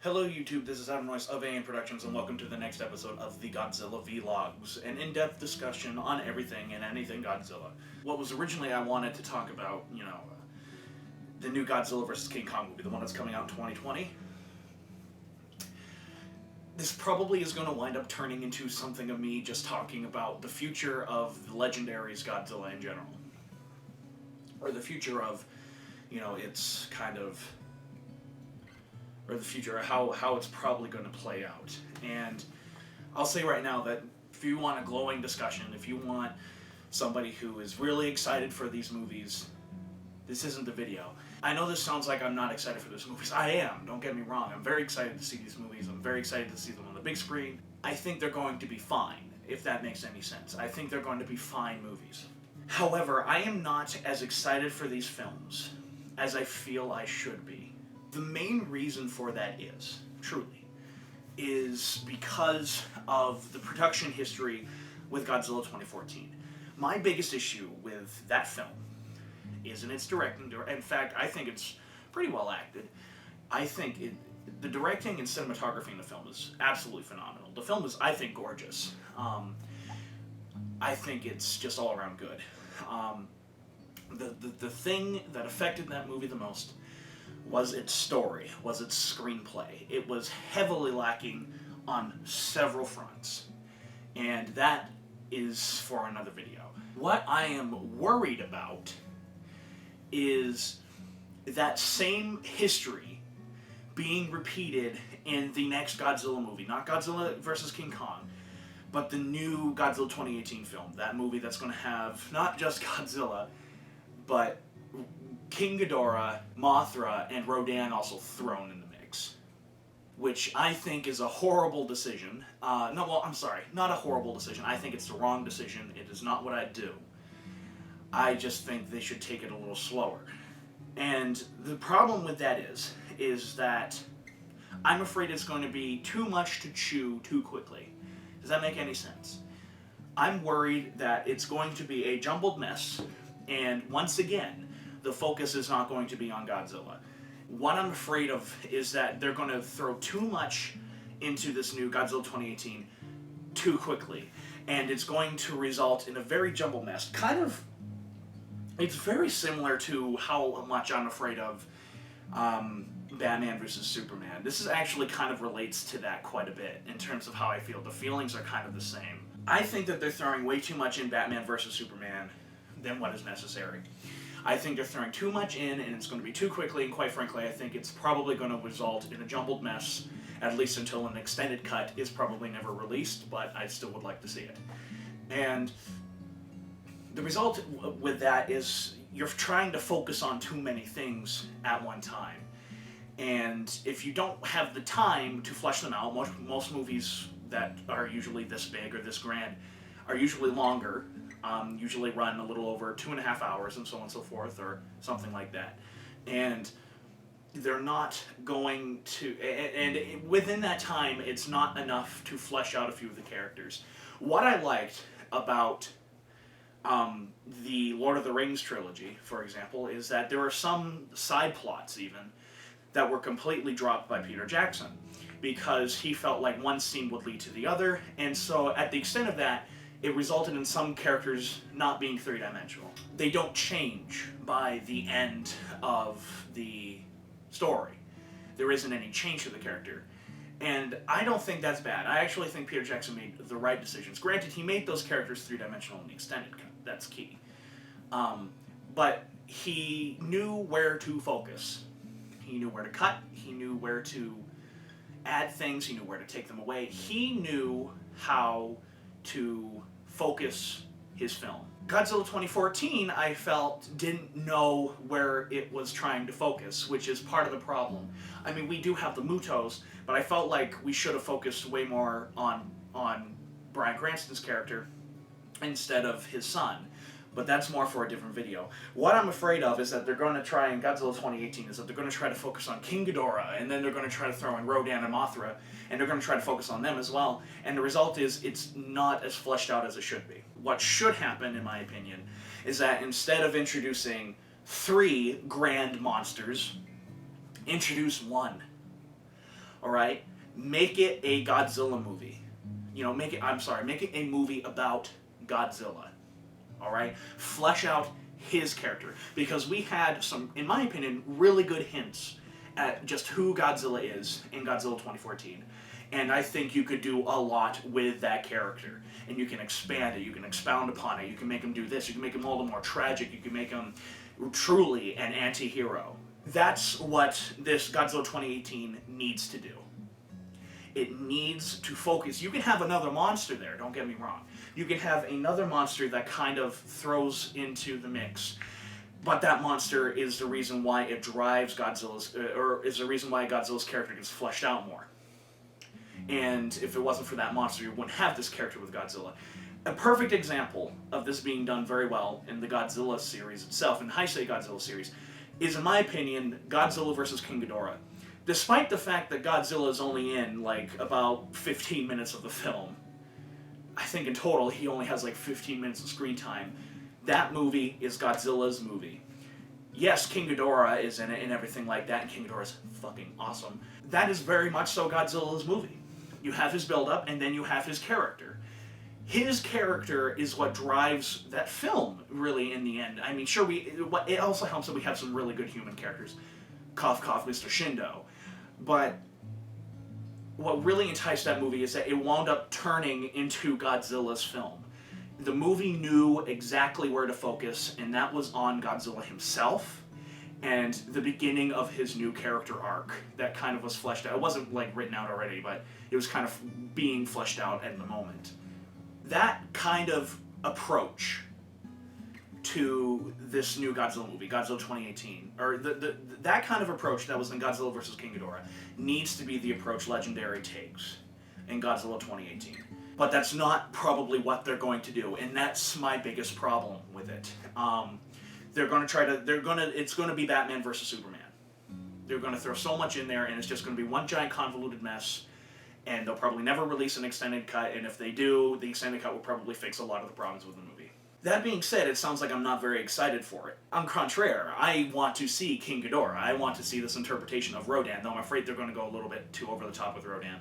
Hello YouTube, this is Adam Noyce of AN Productions, and welcome to the next episode of the Godzilla Vlogs, an in-depth discussion on everything and anything Godzilla. What was originally I wanted to talk about, the new Godzilla vs. King Kong movie, the one that's coming out in 2020. This probably is going to wind up turning into something of me just talking about the future of the legendaries Godzilla in general. Or the future of, its kind of... or the future, how it's probably going to play out. And I'll say right now that if you want a glowing discussion, if you want somebody who is really excited for these movies, this isn't the video. I know this sounds like I'm not excited for these movies. I am, don't get me wrong. I'm very excited to see these movies. I'm very excited to see them on the big screen. I think they're going to be fine, if that makes any sense. I think they're going to be fine movies. However, I am not as excited for these films as I feel I should be. The main reason for that is, truly, is because of the production history with Godzilla 2014. My biggest issue with that film is in its directing. In fact, I think it's pretty well acted. I think the directing and cinematography in the film is absolutely phenomenal. The film is, I think, gorgeous. I think it's just all around good. The thing that affected that movie the most was its story, was its screenplay. It was heavily lacking on several fronts, and that is for another video. What I am worried about is that same history being repeated in the next Godzilla movie. Not Godzilla vs. King Kong, but the new Godzilla 2018 film. That movie that's going to have not just Godzilla, but King Ghidorah, Mothra, and Rodan also thrown in the mix. Which I think is a horrible decision. Not a horrible decision. I think it's the wrong decision. It is not what I'd do. I just think they should take it a little slower. And the problem with that is that I'm afraid it's going to be too much to chew too quickly. Does that make any sense? I'm worried that it's going to be a jumbled mess, and once again, the focus is not going to be on Godzilla. What I'm afraid of is that they're going to throw too much into this new Godzilla 2018 too quickly, and it's going to result in a very jumbled mess. It's very similar to how much I'm afraid of Batman vs. Superman. This is actually kind of relates to that quite a bit in terms of how I feel. The feelings are kind of the same. I think that they're throwing way too much in Batman vs. Superman than what is necessary. I think they're throwing too much in, and it's going to be too quickly, and quite frankly, I think it's probably going to result in a jumbled mess, at least until an extended cut is probably never released, but I still would like to see it. And the result with that is you're trying to focus on too many things at one time. And if you don't have the time to flesh them out, most movies that are usually this big or this grand are usually longer, usually run a little over 2.5 hours and so on and so forth, or something like that. And they're not going to, and within that time, it's not enough to flesh out a few of the characters. What I liked about the Lord of the Rings trilogy, for example, is that there are some side plots even that were completely dropped by Peter Jackson because he felt like one scene would lead to the other, and so at the extent of that, it resulted in some characters not being three-dimensional. They don't change by the end of the story. There isn't any change to the character. And I don't think that's bad. I actually think Peter Jackson made the right decisions. Granted, he made those characters three-dimensional in the extended cut. That's key. But he knew where to focus. He knew where to cut. He knew where to add things. He knew where to take them away. He knew how to focus his film. Godzilla 2014, I felt, didn't know where it was trying to focus, which is part of the problem. I mean, we do have the Mutos, but I felt like we should have focused way more on Bryan Cranston's character instead of his son. But that's more for a different video. What I'm afraid of is that they're going to try in Godzilla 2018 is that they're going to try to focus on King Ghidorah, and then they're going to try to throw in Rodan and Mothra, and they're going to try to focus on them as well. And the result is it's not as fleshed out as it should be. What should happen, in my opinion, is that instead of introducing 3 grand monsters, introduce one. All right, make it a Godzilla movie. Make it a movie about Godzilla. All right, flesh out his character, because we had some, in my opinion, really good hints at just who Godzilla is in Godzilla 2014. And I think you could do a lot with that character. And you can expand it, you can expound upon it, you can make him do this, you can make him all the more tragic, you can make him truly an anti-hero. That's what this Godzilla 2018 needs to do. It needs to focus. You can have another monster there, don't get me wrong. You can have another monster that kind of throws into the mix. But that monster is the reason why it drives or is the reason why Godzilla's character gets fleshed out more. And if it wasn't for that monster, you wouldn't have this character with Godzilla. A perfect example of this being done very well in the Godzilla series itself, in the Heisei Godzilla series, is, in my opinion, Godzilla vs. King Ghidorah. Despite the fact that Godzilla is only in, about 15 minutes of the film, I think in total he only has 15 minutes of screen time, that movie is Godzilla's movie. Yes, King Ghidorah is in it and everything like that, and King Ghidorah is fucking awesome. That is very much so Godzilla's movie. You have his build-up, and then you have his character. His character is what drives that film, really, in the end. I mean, sure, it also helps that we have some really good human characters. Cough, cough, Mr. Shindo. But what really enticed that movie is that it wound up turning into Godzilla's film. The movie knew exactly where to focus, and that was on Godzilla himself and the beginning of his new character arc that kind of was fleshed out. It wasn't written out already, but it was kind of being fleshed out at the moment. That kind of approach to this new Godzilla movie, Godzilla 2018, or that kind of approach that was in Godzilla vs. King Ghidorah, needs to be the approach Legendary takes in Godzilla 2018. But that's not probably what they're going to do, and that's my biggest problem with it. It's going to be Batman versus Superman. They're going to throw so much in there, and it's just going to be one giant convoluted mess, and they'll probably never release an extended cut, and if they do, the extended cut will probably fix a lot of the problems with the movie. That being said, it sounds like I'm not very excited for it. En contraire, I want to see King Ghidorah. I want to see this interpretation of Rodan, though I'm afraid they're going to go a little bit too over the top with Rodan.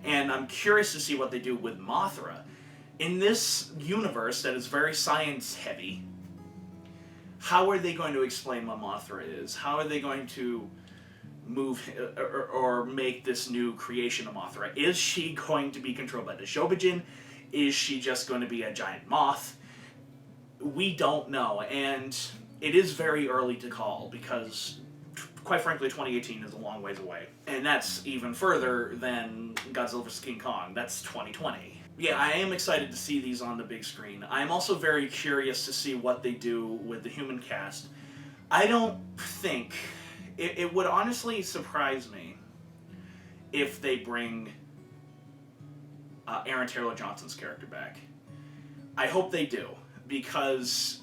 And I'm curious to see what they do with Mothra. In this universe that is very science-heavy, how are they going to explain what Mothra is? How are they going to move or make this new creation of Mothra? Is she going to be controlled by the Shobijin? Is she just going to be a giant moth? We don't know, and it is very early to call because, quite frankly, 2018 is a long ways away. And that's even further than Godzilla vs. King Kong. That's 2020. Yeah, I am excited to see these on the big screen. I'm also very curious to see what they do with the human cast. I don't think... It would honestly surprise me if they bring Aaron Taylor-Johnson's character back. I hope they do, because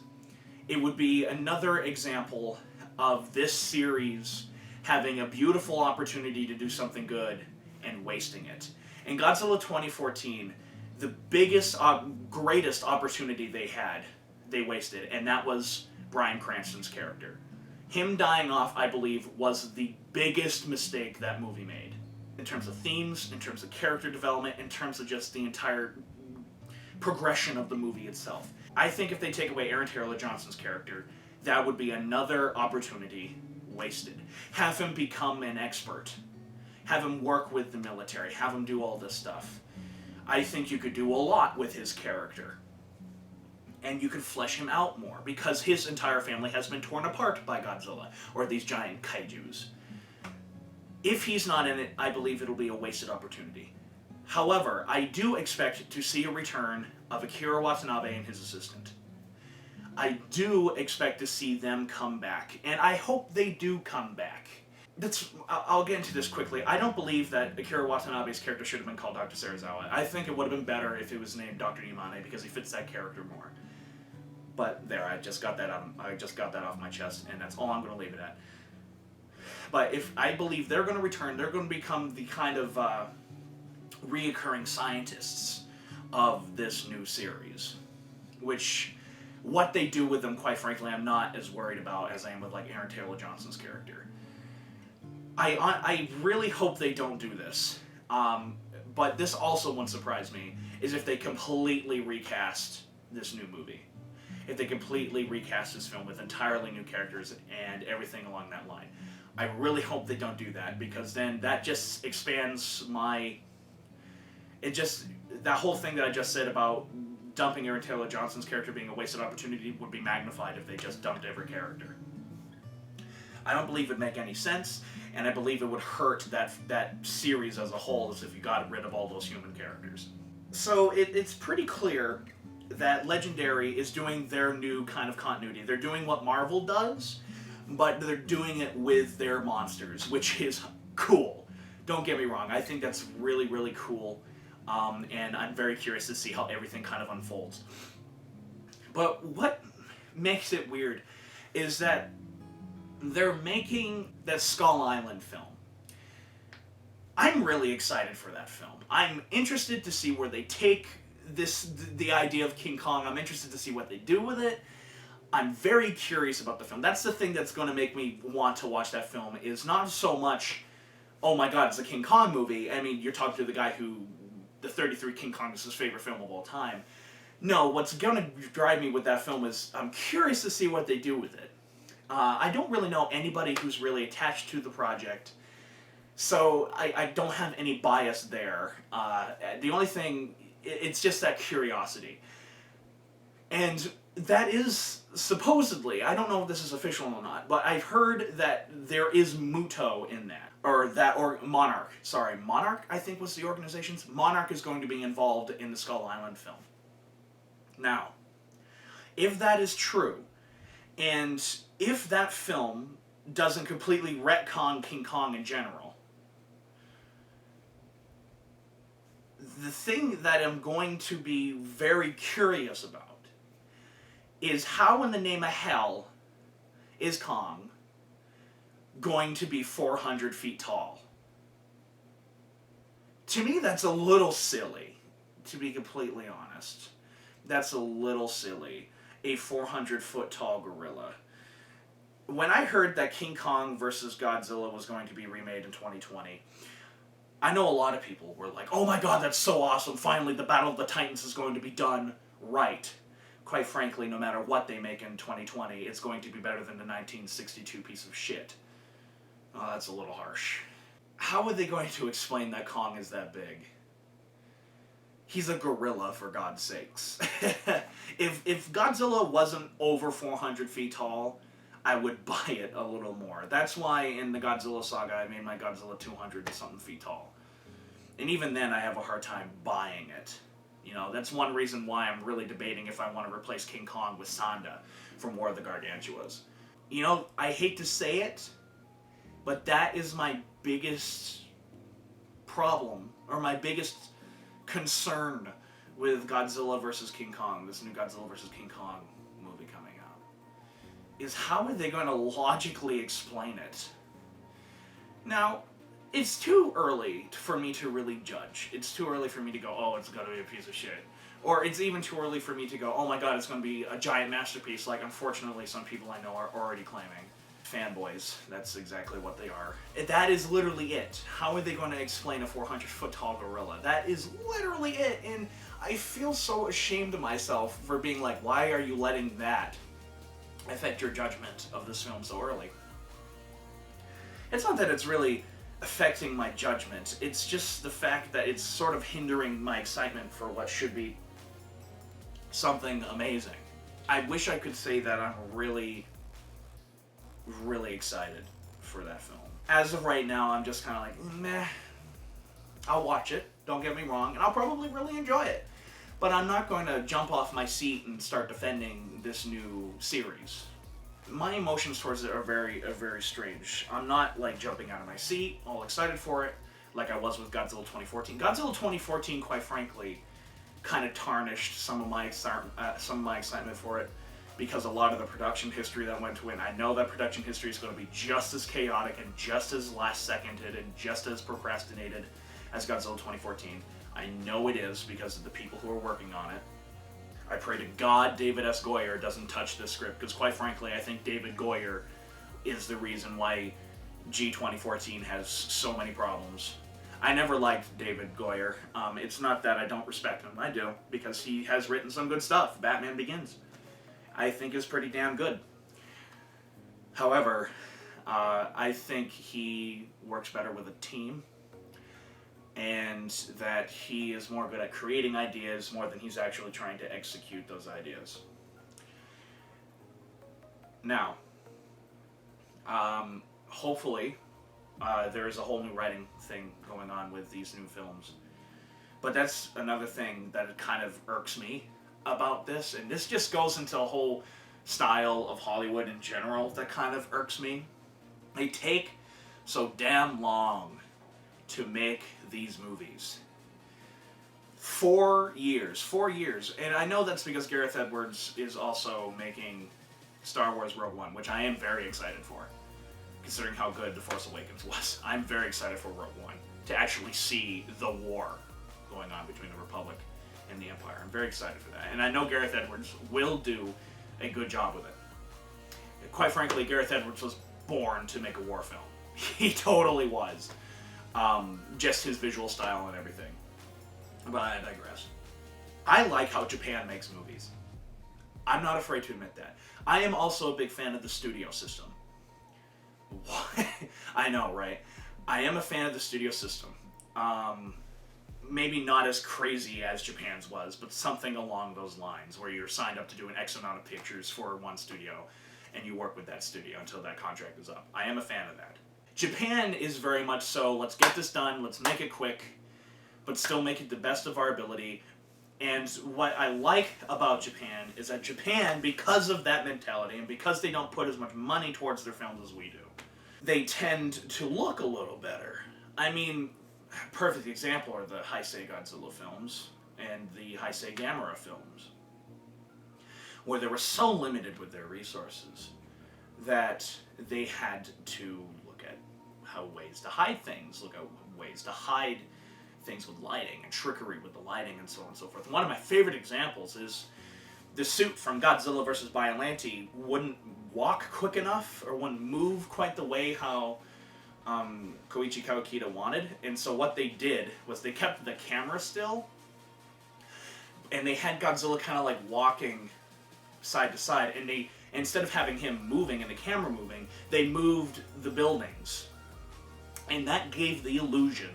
it would be another example of this series having a beautiful opportunity to do something good and wasting it. In Godzilla 2014, the biggest, greatest opportunity they had, they wasted, and that was Bryan Cranston's character. Him dying off, I believe, was the biggest mistake that movie made. In terms of themes, in terms of character development, in terms of just the entire progression of the movie itself. I think if they take away Aaron Taylor-Johnson's character, that would be another opportunity wasted. Have him become an expert. Have him work with the military. Have him do all this stuff. I think you could do a lot with his character. And you could flesh him out more, because his entire family has been torn apart by Godzilla, or these giant kaijus. If he's not in it, I believe it'll be a wasted opportunity. However, I do expect to see a return of Akira Watanabe and his assistant. I do expect to see them come back, and I hope they do come back. I'll get into this quickly. I don't believe that Akira Watanabe's character should have been called Dr. Serizawa. I think it would have been better if it was named Dr. Imane, because he fits that character more. But there, I just got that off my chest, and that's all I'm going to leave it at. But if I believe they're going to return, they're going to become the kind of reoccurring scientists of this new series. Which, what they do with them, quite frankly, I'm not as worried about as I am with Aaron Taylor-Johnson's character. I really hope they don't do this. But this also won't surprise me, is if they completely recast this new movie. If they completely recast this film with entirely new characters and everything along that line. I really hope they don't do that, because then that just expands that whole thing that I just said about dumping Aaron Taylor Johnson's character being a wasted opportunity would be magnified if they just dumped every character. I don't believe it'd make any sense, and I believe it would hurt that series as a whole, as if you got rid of all those human characters. So it's pretty clear that Legendary is doing their new kind of continuity. They're doing what Marvel does, but they're doing it with their monsters, which is cool. Don't get me wrong, I think that's really, really cool, and I'm very curious to see how everything kind of unfolds. But what makes it weird is that they're making that Skull Island film. I'm really excited for that film. I'm interested to see where they take the idea of King Kong. I'm interested to see what they do with it. I'm very curious about the film. That's the thing that's going to make me want to watch that film, is not so much, oh my god, it's a King Kong movie. I mean, you're talking to the guy who, the 33 King Kong is his favorite film of all time. No, what's going to drive me with that film is I'm curious to see what they do with it. I don't really know anybody who's really attached to the project, so I don't have any bias there. The only thing, it's just that curiosity. And that is supposedly, I don't know if this is official or not, but I've heard that there is Muto in that. Or Monarch. Sorry, Monarch, I think was the organization's. Monarch is going to be involved in the Skull Island film. Now, if that is true, and if that film doesn't completely retcon King Kong in general, the thing that I'm going to be very curious about is how in the name of hell is Kong going to be 400 feet tall? To me, that's a little silly, to be completely honest. That's a little silly. A 400-foot tall gorilla. When I heard that King Kong vs. Godzilla was going to be remade in 2020, I know a lot of people were like, oh my god, that's so awesome, finally the Battle of the Titans is going to be done right. Quite frankly, no matter what they make in 2020, it's going to be better than the 1962 piece of shit. Oh, that's a little harsh. How are they going to explain that Kong is that big? He's a gorilla, for God's sakes. If Godzilla wasn't over 400 feet tall, I would buy it a little more. That's why in the Godzilla saga, I made my Godzilla 200 and something feet tall. And even then, I have a hard time buying it. You know, that's one reason why I'm really debating if I want to replace King Kong with Sanda from War of the Gargantuas. You know, I hate to say it, but that is my biggest problem, or my biggest concern with Godzilla vs. King Kong, this new Godzilla vs. King Kong movie coming out, is how are they going to logically explain it? Now, it's too early for me to really judge. It's too early for me to go, oh, it's going to be a piece of shit. Or it's even too early for me to go, oh my god, it's going to be a giant masterpiece, like unfortunately some people I know are already claiming. Fanboys, that's exactly what they are. That is literally it. How are they going to explain a 400-foot tall gorilla? That is literally it, and I feel so ashamed of myself for being like, why are you letting that affect your judgment of this film so early? It's not that it's really affecting my judgment, it's just the fact that it's sort of hindering my excitement for what should be something amazing. I wish I could say that I'm really excited for that film. As of right now, I'm just kind of like, meh. I'll watch it, don't get me wrong, and I'll probably really enjoy it. But I'm not going to jump off my seat and start defending this new series. My emotions towards it are very strange. I'm not like jumping out of my seat, all excited for it, like I was with Godzilla 2014. Godzilla 2014, quite frankly, kind of tarnished some of my excitement for it, because a lot of the production history that went to it, I know that production history is going to be just as chaotic and just as last-seconded and just as procrastinated as Godzilla 2014. I know it is because of the people who are working on it. I pray to God David S. Goyer doesn't touch this script, because quite frankly, I think David Goyer is the reason why G 2014 has so many problems. I never liked David Goyer. It's not that I don't respect him. I do, because he has written some good stuff. Batman Begins, I think, is pretty damn good. However, I think he works better with a team, and that he is more good at creating ideas more than he's actually trying to execute those ideas. Now, hopefully, there is a whole new writing thing going on with these new films. But that's another thing that kind of irks me about this, and this just goes into a whole style of Hollywood in general that kind of irks me. They take so damn long to make these movies. 4 years. And I know that's because Gareth Edwards is also making Star Wars Rogue One, which I am very excited for, considering how good The Force Awakens was. I'm very excited for Rogue One, to actually see the war going on between the Republic and the Empire. I'm very excited for that. And I know Gareth Edwards will do a good job with it. Quite frankly, Gareth Edwards was born to make a war film. He totally was. Just his visual style and everything. But I digress. I like how Japan makes movies. I'm not afraid to admit that. I am also a big fan of the studio system. What? I know, right? I am a fan of the studio system. Maybe not as crazy as Japan's was, but something along those lines, where you're signed up to do an X amount of pictures for one studio, and you work with that studio until that contract is up. I am a fan of that. Japan is very much so, let's get this done, let's make it quick, but still make it the best of our ability. And what I like about Japan is that Japan, because of that mentality, and because they don't put as much money towards their films as we do, they tend to look a little better. I mean, perfect example are the Heisei Godzilla films and the Heisei Gamera films, where they were so limited with their resources that they had to look at how ways to hide things, look at ways to hide things with lighting and trickery with the lighting and so on and so forth. One of my favorite examples is the suit from Godzilla vs. Biollante wouldn't walk quick enough, or wouldn't move quite the way how Koichi Kawakita wanted. And so what they did was they kept the camera still, and they had Godzilla kind of like walking side to side, and they, instead of having him moving and the camera moving, they moved the buildings. And that gave the illusion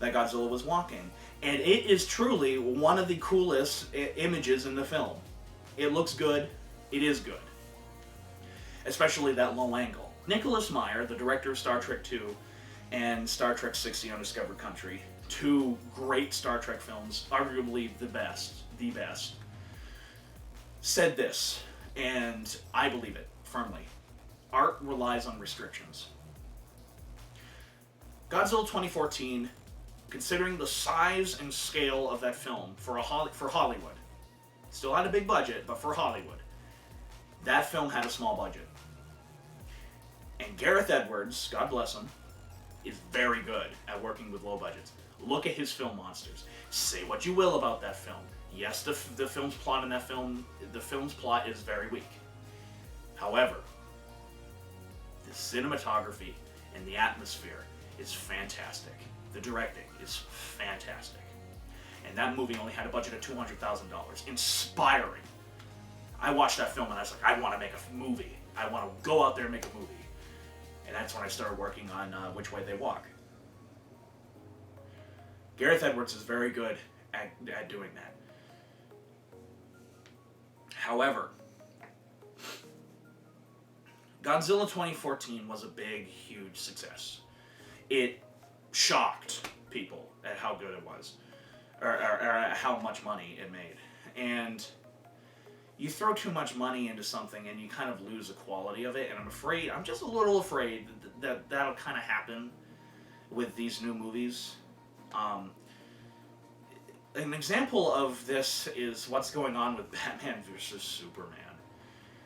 that Godzilla was walking. And it is truly one of the coolest images in the film. It looks good. It is good. Especially that low angle. Nicholas Meyer, the director of Star Trek II and Star Trek VI: The Undiscovered Country, two great Star Trek films, arguably the best, said this, and I believe it firmly. Art relies on restrictions. Godzilla 2014, considering the size and scale of that film for Hollywood, still had a big budget, but for Hollywood, that film had a small budget. And Gareth Edwards, God bless him, is very good at working with low budgets. Look at his film Monsters. Say what you will about that film. Yes, the film's plot in that film, the film's plot is very weak. However, the cinematography and the atmosphere is fantastic. The directing is fantastic. And that movie only had a budget of $200,000. Inspiring. I watched that film and I was like, I want to make a movie. I want to go out there and make a movie. And that's when I started working on Which Way They Walk. Gareth Edwards is very good at doing that. However, Godzilla 2014 was a big, huge success. It shocked people at how good it was, or at how much money it made. And you throw too much money into something and you kind of lose the quality of it, and I'm just a little afraid that that'll kind of happen with these new movies. An example of this is what's going on with Batman vs. Superman.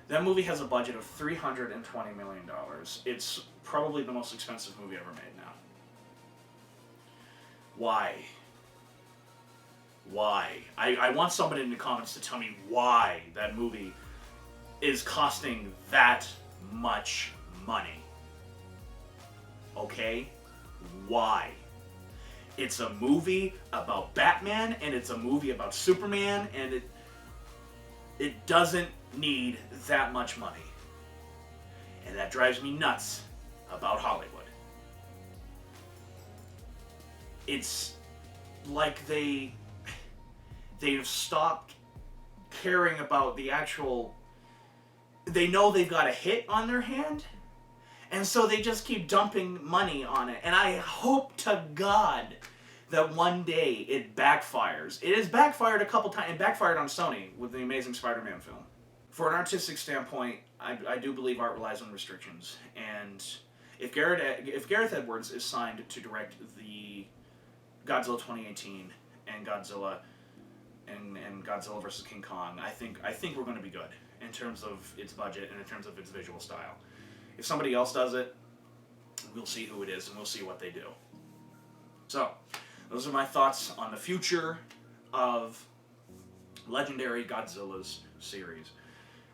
That movie has a budget of $320 million. It's probably the most expensive movie ever made now. Why? Why? I want somebody in the comments to tell me why that movie is costing that much money. Okay? Why? It's a movie about Batman, and it's a movie about Superman, and it doesn't need that much money. And that drives me nuts about Hollywood. It's like they've stopped caring about the actual... They know they've got a hit on their hand, and so they just keep dumping money on it. And I hope to God that one day it backfires. It has backfired a couple times. It backfired on Sony with the Amazing Spider-Man film. For an artistic standpoint, I do believe art relies on restrictions. And if Gareth Edwards is signed to direct the Godzilla 2018 and Godzilla vs. King Kong, I think we're going to be good in terms of its budget and in terms of its visual style. If somebody else does it, we'll see who it is and we'll see what they do. So, those are my thoughts on the future of Legendary Godzilla's series.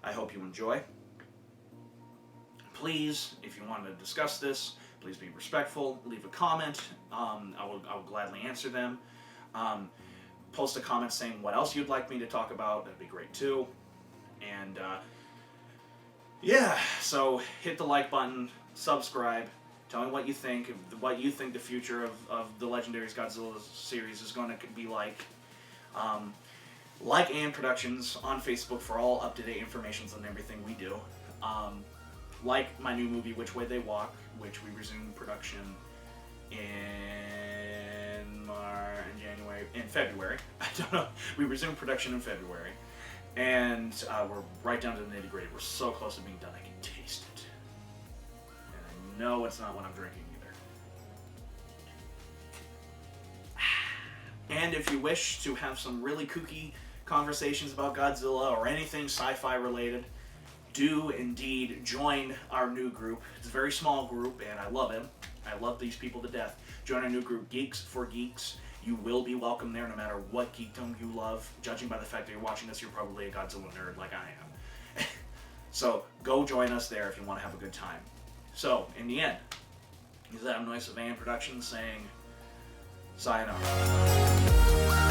I hope you enjoy. Please, if you want to discuss this, please be respectful. Leave a comment. I will gladly answer them. Post a comment saying what else you'd like me to talk about. That'd be great too. And yeah, so hit the like button, subscribe, tell me what you think the future of the Legendary Godzilla series is going to be like. Like AN Productions on Facebook for all up-to-date information on everything we do. Like my new movie, Which Way They Walk, which we resume production in February. I don't know. We resumed production in February. And we're right down to the nitty-gritty. We're so close to being done, I can taste it. And I know it's not what I'm drinking either. And if you wish to have some really kooky conversations about Godzilla or anything sci-fi related, do indeed join our new group. It's a very small group, and I love it. I love these people to death. Join our new group, Geeks for Geeks. You will be welcome there no matter what geekdom you love. Judging by the fact that you're watching this, you're probably a Godzilla nerd like I am. So go join us there if you want to have a good time. So, in the end, is that Noise of AN Productions saying sayonara.